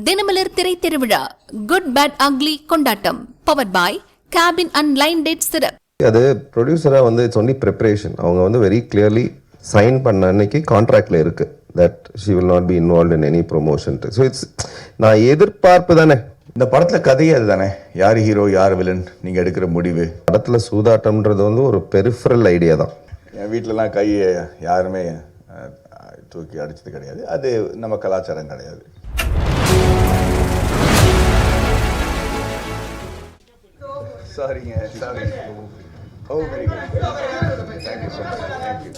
தினமலர் திரை திருவிழா good bad ugly கொண்டாட்டம் powered by cabin and line date syrup. அது ப்ரொடியூசராக வந்து இட்ஸ் ஒன்லி ப்ரிப்பரேஷன். அவங்க வந்து வெரி கிளியர்லி சைன் பண்ண அன்னைக்கு கான்ட்ராக்டில் இருக்குது that she will not be involve in any promotion. So it's நான் எதிர்பார்ப்பு தானே. இந்த படத்தில் கதையே அதுதானே, யார் ஹீரோ யார் வில்லன் நீங்கள் எடுக்கிற முடிவு. படத்தில் சூதாட்டம்ன்றது வந்து ஒரு பெரிஃபரல் ஐடியா தான். என் வீட்டிலலாம் கையை யாருமே தூக்கி அடித்தது கிடையாது, அது நம்ம கலாச்சாரம் கிடையாது. சாரிங்க, sorry. Oh very good, thank you so much, thank you.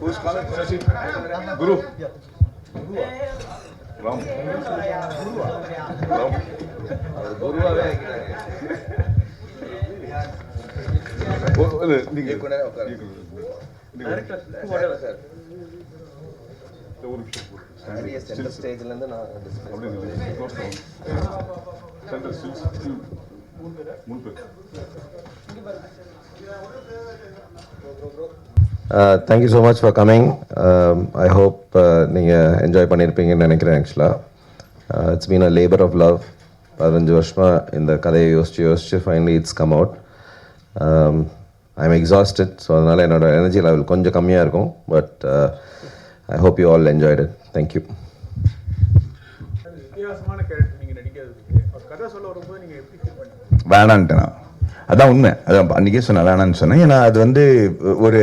Who's calling? Guru. Ram. Ram. குருவாவே நீங்க கூட உட்காருங்க. சார் ஒரு நிமிஷம் சென்டர் ஸ்டேஜ்ல இருந்து நான் centre stage thank you so much for coming. I hope நீங்கள் என்ஜாய் பண்ணியிருப்பீங்கன்னு நினைக்கிறேன். ஆக்சுவலாக it's been a labour of love. 15 வருஷமாக இந்த கதையை யோசிச்சு finally it's come out. I am exhausted. So அதனால் என்னோடய எனர்ஜி லெவல் கொஞ்சம் கம்மியாக இருக்கும். But I hope you all enjoyed it. Thank you. வேணான்ட்டேனா? அதான் உண்மை. அதான் அன்றைக்கே சொன்னேன் வேணான்னு சொன்னேன். ஏன்னா அது வந்து ஒரு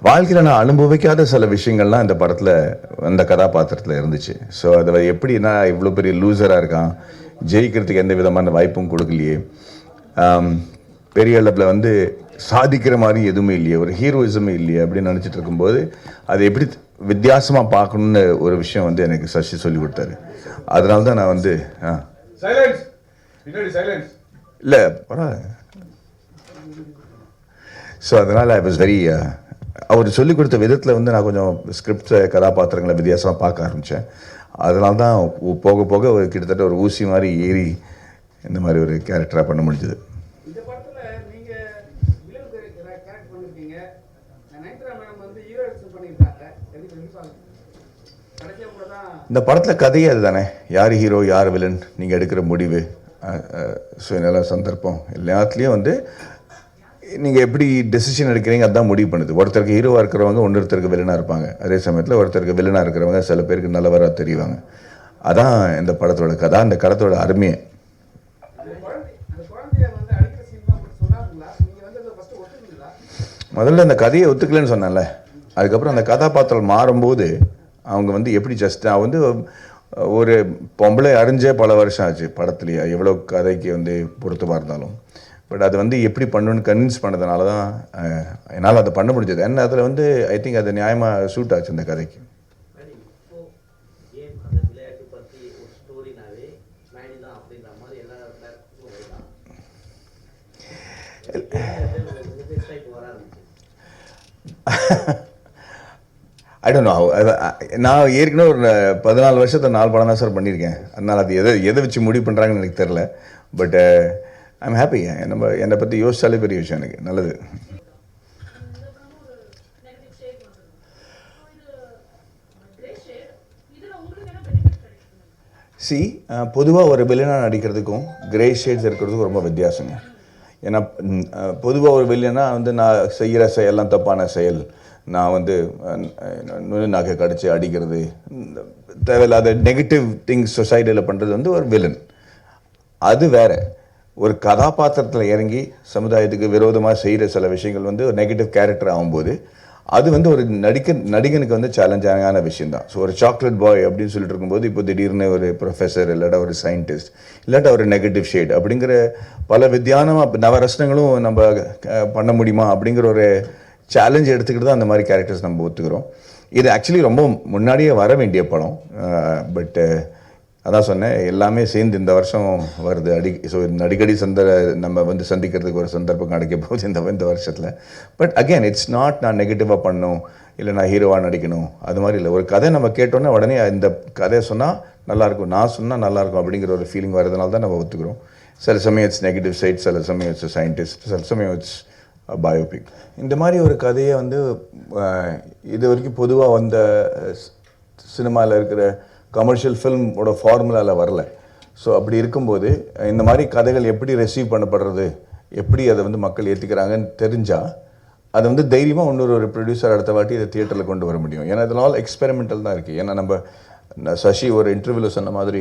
வாழ்க்கையில் நான் அனுபவிக்காத சில விஷயங்கள்லாம் இந்த படத்தில் அந்த கதாபாத்திரத்தில் இருந்துச்சு. ஸோ அதை எப்படின்னா இவ்வளோ பெரிய லூசராக இருக்கான், ஜெயிக்கிறதுக்கு எந்த விதமான வாய்ப்பும் கொடுக்கலையே, பெரிய அளவில் வந்து சாதிக்கிற மாதிரி எதுவுமே இல்லையே, ஒரு ஹீரோயிசமே இல்லையே அப்படின்னு நினச்சிட்டு இருக்கும்போது அதை எப்படி வித்தியாசமாக பார்க்கணுன்னு ஒரு விஷயம் வந்து எனக்கு சசி சொல்லி கொடுத்தாரு. அதனால தான் நான் வந்து இல்லை பரவாயில்ல. ஸோ அதனால் ஐ வாஸ் வெரி அவர் சொல்லிக் கொடுத்த விதத்தில் வந்து நான் கொஞ்சம் ஸ்கிரிப்ட் கதாபாத்திரங்களை வித்தியாசமாக பார்க்க ஆரம்பித்தேன். அதனால தான் போக போக ஒரு கிட்டத்தட்ட ஒரு ஊசி மாதிரி ஏறி இந்த மாதிரி ஒரு கேரக்டராக பண்ண முடிஞ்சது. இந்த படத்தில் கதையே அதுதானே, யார் ஹீரோ யார் வில்லன் நீங்கள் எடுக்கிற முடிவு, சுயநல சந்தர்ப்பம் எல்லாத்துலேயும் வந்து நீங்கள் எப்படி டெசிஷன் எடுக்கிறீங்க அதுதான் முடிவு பண்ணுது. ஒருத்தருக்கு ஹீரோவாக இருக்கிறவங்க ஒருத்தருக்கு வில்லனாக இருப்பாங்க, அதே சமயத்தில் ஒருத்தருக்கு வில்லனாக இருக்கிறவங்க சில பேருக்கு நல்லவராக தெரிவாங்க. அதான் இந்த படத்தோட கதை, அந்த கடத்தோட அருமையை. முதல்ல அந்த கதையை ஒத்துக்கலன்னு சொன்னேன்ல, அதுக்கப்புறம் அந்த கதாபாத்திரம் மாறும்போது அவங்க வந்து எப்படி நான் வந்து ஒரு பொம்பளை அறிஞ்சே பல வருஷம் ஆச்சு படத்துலையே, எவ்வளோ கதைக்கு வந்து பொருத்தமாக இருந்தாலும். பட் அது வந்து எப்படி பண்ணணுன்னு கன்வின்ஸ் பண்ணதுனால தான் என்னால் அதை பண்ண முடிஞ்சது. ஏன்னா அதில் வந்து ஐ திங்க் அது நியாயமாக சூட் ஆச்சு இந்த கதைக்கு. I don't know. நான் ஏற்கனவே ஒரு 14 வருஷத்தை 4 படம் தான் சார் பண்ணியிருக்கேன். அதனால் அது எதை வச்சு முடிவு பண்ணுறாங்கன்னு எனக்கு தெரில. But I am happy. என்னை பற்றி யோசிச்சாலே பெரிய விஷயம் எனக்கு. நல்லது. பொதுவாக ஒரு வில்லனாக நடிக்கிறதுக்கும் கிரே ஷேட்ஸ் இருக்கிறதுக்கும் ரொம்ப வித்தியாசங்க. ஏன்னா பொதுவாக ஒரு வில்லனா வந்து நான் செய்கிற செயல்லாம் தப்பான செயல், நான் வந்து நகை கடிச்சு அடிக்கிறது, தேவையில்லாத நெகட்டிவ் திங்ஸ் சொசைட்டியில் பண்ணுறது வந்து ஒரு வில்லன். அது வேற. ஒரு கதாபாத்திரத்தில் இறங்கி சமுதாயத்துக்கு விரோதமாக செய்கிற சில விஷயங்கள் வந்து ஒரு நெகட்டிவ் கேரக்டர் ஆகும்போது அது வந்து ஒரு நடிகனுக்கு வந்து சேலஞ்சான விஷயந்தான். ஸோ ஒரு சாக்லேட் பாய் அப்படின்னு சொல்லிட்டு இருக்கும்போது இப்போ திடீர்னு ஒரு ப்ரொஃபஸர் இல்லாட்டா ஒரு சயின்டிஸ்ட் இல்லாட்டா ஒரு நெகட்டிவ் ஷேட் அப்படிங்கிற பல வித்தியானமாக நவரசனங்களும் நம்ம பண்ண முடியுமா அப்படிங்கிற ஒரு சேலஞ்ச் எடுத்துக்கிட்டு தான் அந்த மாதிரி கேரக்டர்ஸ் நம்ம ஒத்துக்கிறோம். இது ஆக்சுவலி ரொம்ப முன்னாடியே வர வேண்டிய படம். பட் அதான் சொன்னேன், எல்லாமே சேர்ந்து இந்த வருஷம் வருது. ஸோ அடிக்கடி நம்ம வந்து சந்திக்கிறதுக்கு ஒரு சந்தர்ப்பம் கிடைக்க போகுது இந்த வருஷத்தில். பட் அகெயின் இட்ஸ் நாட் நான் நெகட்டிவாக பண்ணணும் இல்லை நான் ஹீரோவாக நடிக்கணும் அது மாதிரி இல்லை. ஒரு கதை நம்ம கேட்டோன்னே உடனே இந்த கதையை சொன்னால் நல்லாயிருக்கும், நான் சொன்னால் நல்லாயிருக்கும் அப்படிங்கிற ஒரு ஃபீலிங் வரதுனால தான் நம்ம ஒத்துக்கிறோம். சில சமயம் இட்ஸ் நெகட்டிவ் சைட், சில சமயம் இட்ஸ் சயின்டிஸ்ட், சில சமயம் இட்ஸ் பயோபிக். இந்த மாதிரி ஒரு கதையை வந்து இது வரைக்கும் பொதுவாக வந்த சினிமாவில் இருக்கிற கமர்ஷியல் ஃபில்மோட ஃபார்முலாவில் வரல. ஸோ அப்படி இருக்கும்போது இந்த மாதிரி கதைகள் எப்படி ரெசீவ் பண்ணப்படுறது, எப்படி அதை வந்து மக்கள் ஏற்றுக்கிறாங்கன்னு தெரிஞ்சால் அதை வந்து தைரியமாக இன்னொரு ப்ரொடியூசர் அடுத்த வாட்டி இதை தியேட்டரில் கொண்டு வர முடியும். ஏன்னா இதனால் எக்ஸ்பெரிமெண்டல் தான் இருக்குது. ஏன்னா நம்ம சசி ஒரு இன்டர்வியூவில் சொன்ன மாதிரி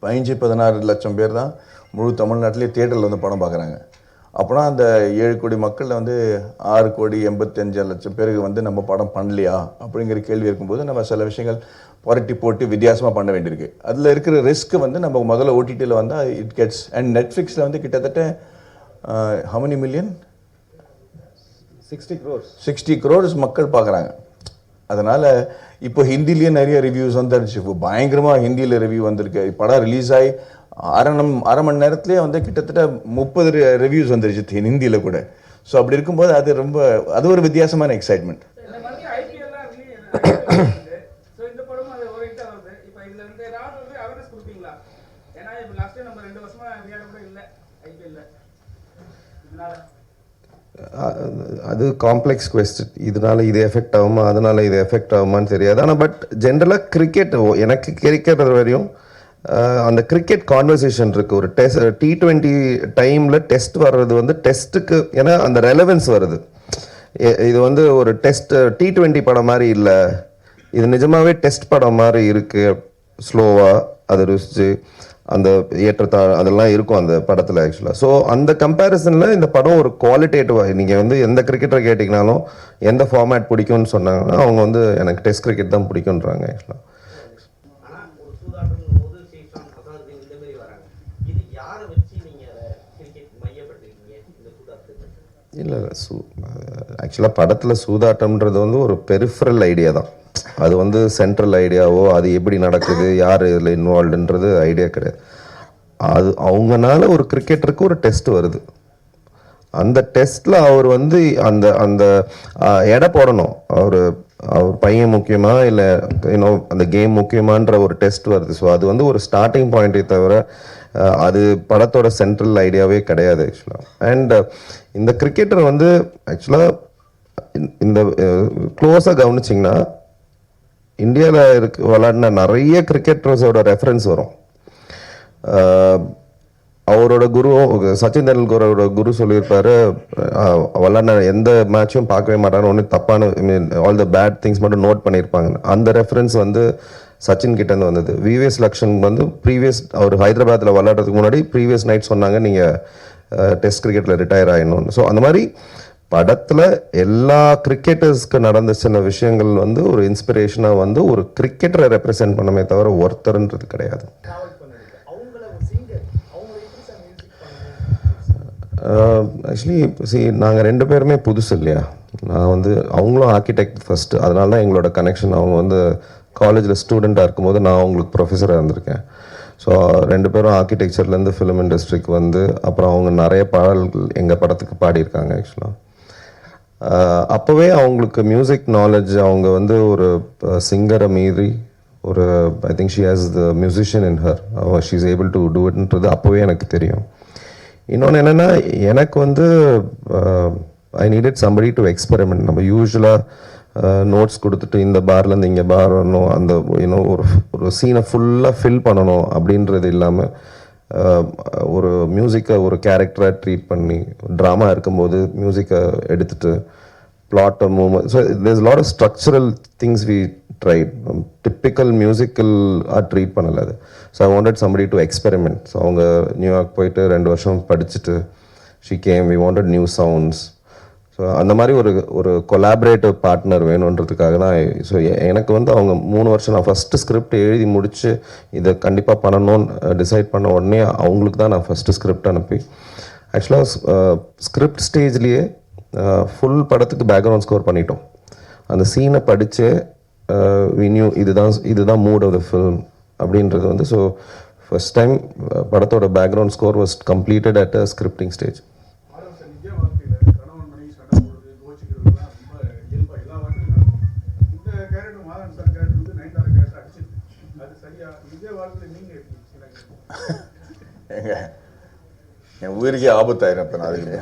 15-16 லட்சம் பேர் தான் முழு தமிழ்நாட்டிலே தியேட்டரில் வந்து படம் பார்க்குறாங்க. அப்போனா அந்த 7 கோடி மக்களில் வந்து 6,85,00,000 பேருக்கு வந்து நம்ம படம் பண்ணலையா அப்படிங்கிற கேள்வி இருக்கும்போது நம்ம சில விஷயங்கள் புரட்டி போட்டு வித்தியாசமாக பண்ண வேண்டியிருக்கு. அதில் இருக்கிற ரிஸ்க் வந்து நம்ம முதல்ல ஓடிடியில் வந்தால் இட் கெட்ஸ். அண்ட் நெட்ஃப்ளிக்ஸில் வந்து கிட்டத்தட்ட how many million? 60 crores மக்கள் பார்க்குறாங்க. அதனால் இப்போ ஹிந்திலேயே நிறைய ரிவ்யூஸ் வந்துருச்சு. இப்போ பயங்கரமாக ஹிந்தியில் ரிவ்யூ வந்திருக்கு. படம் ரிலீஸ் ஆகி அரை மணி நேரத்துலேயே வந்து கிட்டத்தட்ட 30 ரிவ்யூஸ் வந்துருச்சு ஹிந்தியில் கூட. ஸோ அப்படி இருக்கும்போது அது ஒரு வித்தியாசமான எக்ஸைட்மெண்ட். அது காம்ப்ளெக்ஸ் கொஸ்டின். இதனால இது எஃபெக்ட் ஆகுமா, அதனால இது எஃபெக்ட் ஆகுமான்னு தெரியாது. ஆனால் பட் ஜென்ரலாக கிரிக்கெட் எனக்கு கிடைக்கிறது வரையும் அந்த கிரிக்கெட் கான்வர்சேஷன் இருக்குது. ஒரு T20 டைமில் டெஸ்ட் வர்றது வந்து டெஸ்ட்டுக்கு, ஏன்னா அந்த ரெலவென்ஸ் வருது. இது வந்து ஒரு டெஸ்ட் T20 படம் மாதிரி இல்லை, இது நிஜமாகவே டெஸ்ட் படம் மாதிரி இருக்குது. ஸ்லோவாக அதை ருசிச்சு அந்த ஏற்றத்தாழ் அதெல்லாம் இருக்கும் அந்த படத்தில் ஆக்சுவலாக. ஸோ அந்த கம்பேரிசனில் இந்த படம் ஒரு குவாலிட்டேட்டிவாக, நீங்கள் வந்து எந்த கிரிக்கெட்டரை கேட்டிங்கனாலும் எந்த ஃபார்மேட் பிடிக்கும்னு சொன்னாங்கன்னா அவங்க வந்து எனக்கு டெஸ்ட் கிரிக்கெட் தான் பிடிக்குன்றாங்க ஆக்சுவலாக. இல்லை ஆக்சுவலாக படத்தில் சூதாட்டம்ன்றது வந்து ஒரு பெரிஃபரல் ஐடியா தான். அது வந்து சென்ட்ரல் ஐடியாவோ அது எப்படி நடக்குது, யார் இதில் இன்வால்வ்டுன்றது ஐடியா கிடையாது. அது அவங்கனால ஒரு கிரிக்கெட்டருக்கு ஒரு டெஸ்ட் வருது. அந்த டெஸ்ட்டில் அவர் வந்து அந்த அந்த எடை போடணும். அவர் பையன் முக்கியமா இல்லை இன்னும் அந்த கேம் முக்கியமான்ற ஒரு டெஸ்ட் வருது. ஸோ அது வந்து ஒரு ஸ்டார்டிங் பாயிண்ட்டை தவிர அது படத்தோட சென்ட்ரல் ஐடியாவே கிடையாது ஆக்சுவலாக. அண்ட் இந்த கிரிக்கெட்டர் வந்து ஆக்சுவலாக இந்த க்ளோஸாக கவனிச்சிங்கன்னா இந்தியாவில் விளையாடின நிறைய கிரிக்கெட்டர்ஸோட ரெஃபரன்ஸ் வரும். அவரோட குரு சச்சின் தெண்டுல்கரோட குரு சொல்லியிருப்பாரு, விளையாடின எந்த மேட்சும் பார்க்கவே மாட்டாங்க, ஒன்று தப்பான ஆல் த பேட் திங்ஸ் மட்டும் நோட் பண்ணியிருப்பாங்க. அந்த ரெஃபரன்ஸ் வந்து சச்சின் கிட்டேருந்து வந்தது. விவிஎஸ் லக்ஷன் வந்து அவர் ஹைதராபாத்தில் விளையாடுறதுக்கு முன்னாடி ப்ரீவியஸ் நைட் சொன்னாங்க நீங்கள் டெஸ்ட் கிரிக்கெட்டில் ரிட்டையர் ஆகிடணும்னு. ஸோ அந்த மாதிரி படத்தில் எல்லா கிரிக்கெட்டர்ஸ்க்கு நடந்த சில விஷயங்கள் வந்து ஒரு இன்ஸ்பிரேஷனாக வந்து ஒரு கிரிக்கெட்டரை ரெப்ரசென்ட் பண்ணமே தவிர ஒருத்தருன்றது கிடையாது. ஆக்சுவலி நாங்கள் 2 பேருமே புதுசு இல்லையா. நான் வந்து அவங்களும் ஆர்கிடெக்ட் ஃபஸ்ட்டு, அதனால தான் எங்களோட கனெக்ஷன். அவங்க வந்து காலேஜில் ஸ்டூடெண்ட்டாக இருக்கும்போது நான் அவங்களுக்கு ப்ரொஃபஸராக இருந்திருக்கேன். ஸோ 2 பேரும் ஆர்கிடெக்சர்லேருந்து ஃபிலிம் இண்டஸ்ட்ரிக்கு வந்து அப்புறம் அவங்க நிறைய பாடல்கள் எங்கள் படத்துக்கு பாடியிருக்காங்க ஆக்சுவலாக. அப்போவே அவங்களுக்கு மியூசிக் நாலேஜ், அவங்க வந்து ஒரு சிங்கரை மீறி ஒரு I think she has the musician in her, she is able to do இட்ன்றது அப்போவே எனக்கு தெரியும். இன்னொன்று என்னென்னா எனக்கு வந்து I needed somebody to experiment. நம்ம யூஸ்வலாக நோட்ஸ் கொடுத்துட்டு இந்த பார்லேருந்து இங்கே பார் வரணும், அந்த இன்னும் ஒரு சீனை ஃபுல்லாக ஃபில் பண்ணணும் அப்படின்றது இல்லாமல் ஒரு மியூசிக்கை ஒரு கேரக்டராக ட்ரீட் பண்ணி, ட்ராமா இருக்கும்போது மியூசிக்கை எடுத்துகிட்டு பிளாட்டை movement. So there's lot of structural things we tried. Typical musical treat பண்ணலை அது. So I wanted somebody to experiment. So அவங்க நியூயார்க் போயிட்டு 2 வருஷம் படிச்சுட்டு she came, we wanted new sounds. So அந்த மாதிரி ஒரு கொலாபரேட்டிவ் பார்ட்னர் வேணுன்றதுக்காக தான். ஸோ எனக்கு வந்து அவங்க 3 வருஷம் நான் ஃபஸ்ட்டு ஸ்கிரிப்ட் எழுதி முடித்து இதை கண்டிப்பாக பண்ணணும்னு டிசைட் பண்ண உடனே அவங்களுக்கு தான் நான் ஃபஸ்ட்டு ஸ்கிரிப்ட் அனுப்பி, ஆக்சுவலாக ஸ்கிரிப்ட் ஸ்டேஜ்லேயே ஃபுல் படத்துக்கு பேக்ரவுண்ட் ஸ்கோர் பண்ணிட்டோம். அந்த சீனை படித்து வி நியூ இதுதான் மூட் ஆஃப் த ஃபில்ம் அப்படின்றது வந்து. ஸோ ஃபஸ்ட் டைம் படத்தோட background score was completed at a scripting stage. என் உயிருக்கே ஆபத்தாயிரும். இப்போ நான் அதுக்கு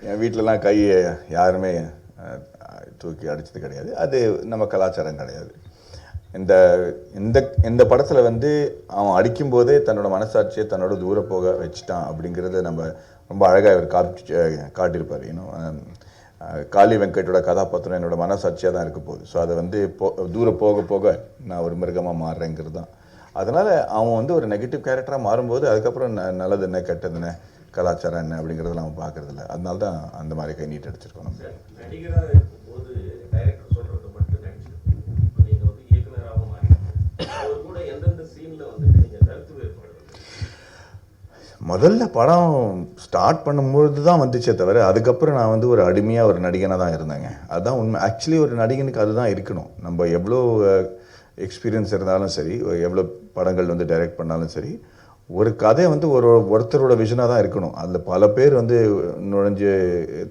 என் வீட்டிலலாம் கையை யாருமே தூக்கி அடித்தது கிடையாது. அது நம்ம கலாச்சாரம் கிடையாது. இந்த இந்த இந்த படத்தில் வந்து அவன் அடிக்கும்போதே தன்னோட மனசாட்சியை தன்னோட தூர போக வச்சுட்டான் அப்படிங்கிறத நம்ம ரொம்ப அழகாக இவர் காட்டியிருப்பார். காளி வெங்கட்டோட கதாபாத்திரம் என்னோட மனசாட்சியாக தான் இருக்க போகுது. ஸோ அதை வந்து தூரம் போக போக நான் ஒரு மிருகமாக மாறுறேங்கிறது தான். அதனால் அவன் வந்து ஒரு நெகட்டிவ் கேரக்டராக மாறும்போது அதுக்கப்புறம் நல்லது என்ன கெட்டது என்ன கலாச்சாரம் என்ன அப்படிங்கிறத நம்ம பார்க்குறதில்ல. அதனால தான் அந்த மாதிரி கை நீட்டு அடிச்சிருக்கோம். நம்ம நடிகராக இருக்கும்போது டைரக்டர் சொல்கிறது மட்டும் நடிச்சிருக்கோம். இப்போ நீங்கள் வந்து இயக்குனராக மாறி அவர் கூட எந்தெந்த சீனில் வந்துட்டு நீங்கள் கருத்து வேறுபாடு? முதல்ல படம் ஸ்டார்ட் பண்ணும்பொழுது தான் வந்துச்சே தவிர அதுக்கப்புறம் நான் வந்து ஒரு அடிமையாக ஒரு நடிகனாக தான் இருந்தேங்க. அதுதான் உண்மை. ஆக்சுவலி ஒரு நடிகனுக்கு அதுதான் இருக்கணும். நம்ம எவ்வளோ எக்ஸ்பீரியன்ஸ் இருந்தாலும் சரி, எவ்வளோ படங்கள் வந்து டைரக்ட் பண்ணாலும் சரி, ஒரு கதை வந்து ஒருத்தரோட விஷனாக தான் இருக்கணும். அதில் பல பேர் வந்து நுழைஞ்சு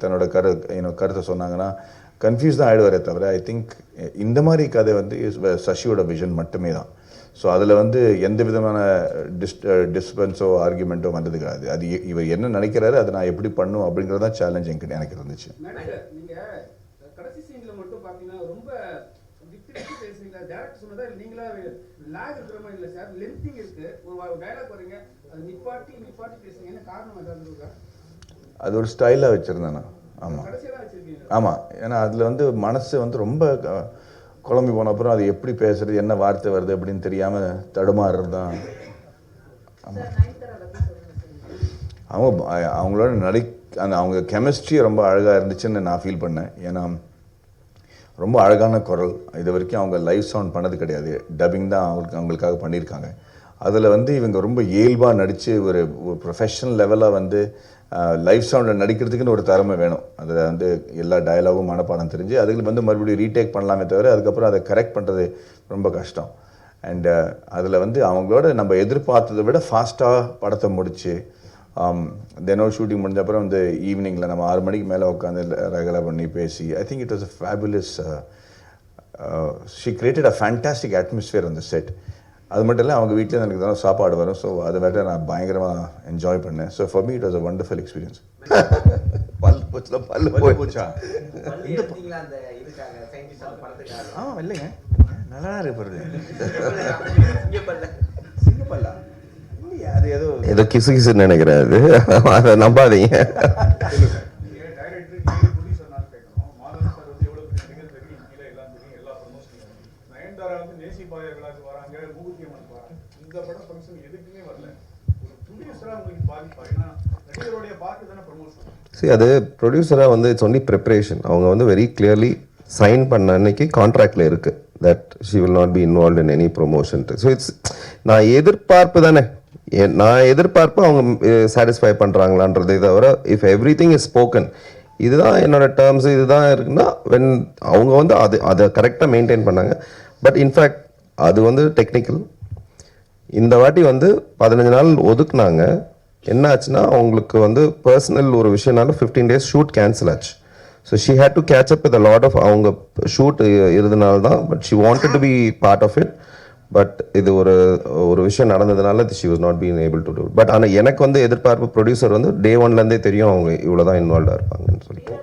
தன்னோட கருத்தை சொன்னாங்கன்னா கன்ஃபியூஸ் தான் ஆகிடுவாரே தவிர ஐ திங்க் இந்த மாதிரி கதை வந்து சசியோட விஷன் மட்டுமே தான். ஸோ அதில் வந்து எந்த விதமான டிஸ்பென்ஸோ ஆர்குமெண்ட்டோ வந்தது கிடையாது. அது இவர் என்ன நினைக்கிறாரு அதை நான் எப்படி பண்ணும் அப்படிங்கிறது தான் சேலஞ்ச் எனக்கு இருந்துச்சு. நீங்கள் கடைசி சீனில் மட்டும் பார்த்தீங்கன்னா ரொம்ப விட்டு பேசுறீங்களா? டேரக்டர் சொன்னதா இல்லை நீங்களா லேக் இருக்கிற மாதிரி இல்லை சார், லென்த்திங் இருக்குது. ஒரு டைலாக் வரீங்க அது நிப்பாட்டி பேசுங்க, என்ன காரணம் ஏதாவது இருக்கா? அது ஒரு ஸ்டைலாக வச்சுருந்தேன் நான். ஆமாம் கடைசியாக வச்சுருக்கீங்க. ஆமாம், ஏன்னா அதில் வந்து மனசு வந்து ரொம்ப குழம்பி போன அப்புறம் அது எப்படி பேசுறது, என்ன வார்த்தை வருது அப்படின்னு தெரியாமல் தடுமாறுறது தான். ஆமாம், அவங்களோட அவங்க கெமிஸ்ட்ரி ரொம்ப அழகாக இருந்துச்சுன்னு நான் ஃபீல் பண்ணேன். ஏன்னா ரொம்ப அழகான குரல். இது வரைக்கும் அவங்க லைவ் சவுண்ட் பண்ணது கிடையாது, டப்பிங் தான் அவங்களுக்காக பண்ணியிருக்காங்க. அதில் வந்து இவங்க ரொம்ப இயல்பாக நடித்து ஒரு ப்ரொஃபஷனல் லெவலாக வந்து லைவ் சவுண்டில் நடிக்கிறதுக்குன்னு ஒரு திறமை வேணும். அதில் வந்து எல்லா டயலாகும் மனப்பாடம் தெரிஞ்சு அதுக்கு வந்து மறுபடியும் ரீடேக் பண்ணலாமே தவிர அதுக்கப்புறம் அதை கரெக்ட் பண்ணுறது ரொம்ப கஷ்டம். அண்டு அதில் வந்து அவங்களோட நம்ம எதிர்பார்த்ததை விட ஃபாஸ்ட்டாக படத்தை முடித்து தினம் ஷூட்டிங் முடிஞ்ச அப்புறம் வந்து ஈவினிங்கில் நம்ம 6 மணிக்கு மேலே உட்காந்து ரெகுலர் பண்ணி பேசி I think it was a fabulous. She created a fantastic atmosphere அந்த செட். அது மட்டும் இல்லை, அவங்க வீட்டில் எனக்கு தான் சாப்பாடு வரும். ஸோ அதை வேற நான் பயங்கரமாக என்ஜாய் பண்ணேன். So for me it was a wonderful experience. பல்லு போச்சா? ஆமாம், இல்லைங்க, நல்லா இருப்பது சிங்கப்பல்லா இல்லையா? அது ஏதோ கிசு கிசுன்னு நினைக்கிறேன். அது அதை நம்பாதீங்க. அது ப்ரொடியூசராக வந்து இட்ஸ் ஒன்லி ப்ரிப்பரேஷன். அவங்க வந்து வெரி கிளியர்லி சைன் பண்ண அன்னைக்கு கான்ட்ராக்டில் இருக்குது that she will not be involve in any promotion. So it's நான் எதிர்பார்ப்பு தானே, நான் எதிர்பார்ப்பு அவங்க சாட்டிஸ்ஃபை பண்ணுறாங்களான்றதை தவிர if every thing is spoken, இதுதான் என்னோட டேர்ம்ஸ் இதுதான் இருக்குன்னா வென் அவங்க வந்து அதை கரெக்டாக மெயின்டைன் பண்ணாங்க. பட் இன்ஃபேக்ட் அது வந்து டெக்னிக்கல். இந்த வாட்டி வந்து 15 நாள் ஒதுக்குனாங்க. என்ன ஆச்சுன்னா அவங்களுக்கு வந்து பர்சனல் ஒரு விஷயம்னால 15 days ஷூட் கேன்சல் ஆச்சு. So she had to catch up with a lot of அவங்க ஷூட் இருந்தனால தான். But she wanted to be part of it. But இது ஒரு விஷயம் நடந்ததுனால she was not been able to do. But ஆனால் எனக்கு வந்து எதிர்பார்ப்பு ப்ரொடியூசர் வந்து டே 1லேருந்தே தெரியும் அவங்க இவ்வளோ தான் இன்வால்வாக இருப்பாங்கன்னு சொல்லிட்டு.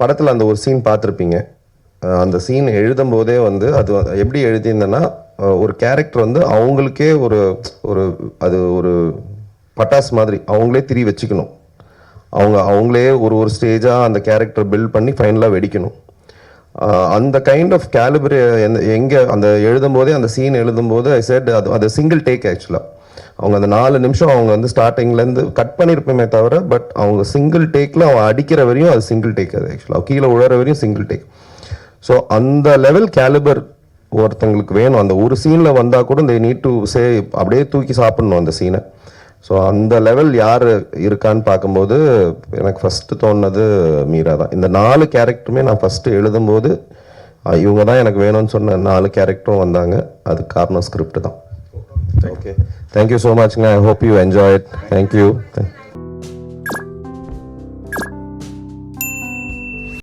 படத்தில் அந்த ஒரு சீன் பார்த்துருப்பீங்க. அந்த சீன் எழுதும் போதே வந்து அது எப்படி எழுதியிருந்தேன்னா ஒரு கேரக்டர் வந்து அவங்களுக்கே அது ஒரு பட்டாசு மாதிரி அவங்களே திரி வச்சுக்கணும். அவங்களே ஒரு ஸ்டேஜாக அந்த கேரக்டர் பில்ட் பண்ணி ஃபைனலாக வெடிக்கணும். அந்த கைண்ட் ஆஃப் கேலிபர் எங்கே அந்த எழுதும்போதே அந்த சீன் எழுதும்போது ஐ செட் அது சிங்கிள் டேக். ஆக்சுவலாக அவங்க அந்த 4 நிமிஷம் அவங்க வந்து ஸ்டார்டிங்லேருந்து கட் பண்ணியிருப்போமே தவிர பட் அவங்க சிங்கிள் டேக்கில் அவன் அடிக்கிற வரையும் அது சிங்கிள் டேக். அது ஆக்சுவலாக கீழே உழற வரையும் சிங்கிள் டேக். ஸோ அந்த லெவல் கேலிபர் ஒருத்தங்களுக்கு வேணும். அந்த ஒரு சீனில் வந்தால் கூட they need to say அப்படியே தூக்கி சாப்பிடணும் அந்த சீனை. ஸோ அந்த லெவல் யார் இருக்கான்னு பார்க்கும்போது எனக்கு ஃபஸ்ட்டு தோணுனது மீரா தான். இந்த 4 கேரக்டருமே நான் ஃபஸ்ட்டு எழுதும்போது இவங்க தான் எனக்கு வேணும்னு சொன்ன 4 கேரக்டரும் வந்தாங்க. அது காரணம் ஸ்கிரிப்ட் தான். ஓகே, தேங்க்யூ ஸோ மச்ங்க. I hope you enjoy it. Thank you.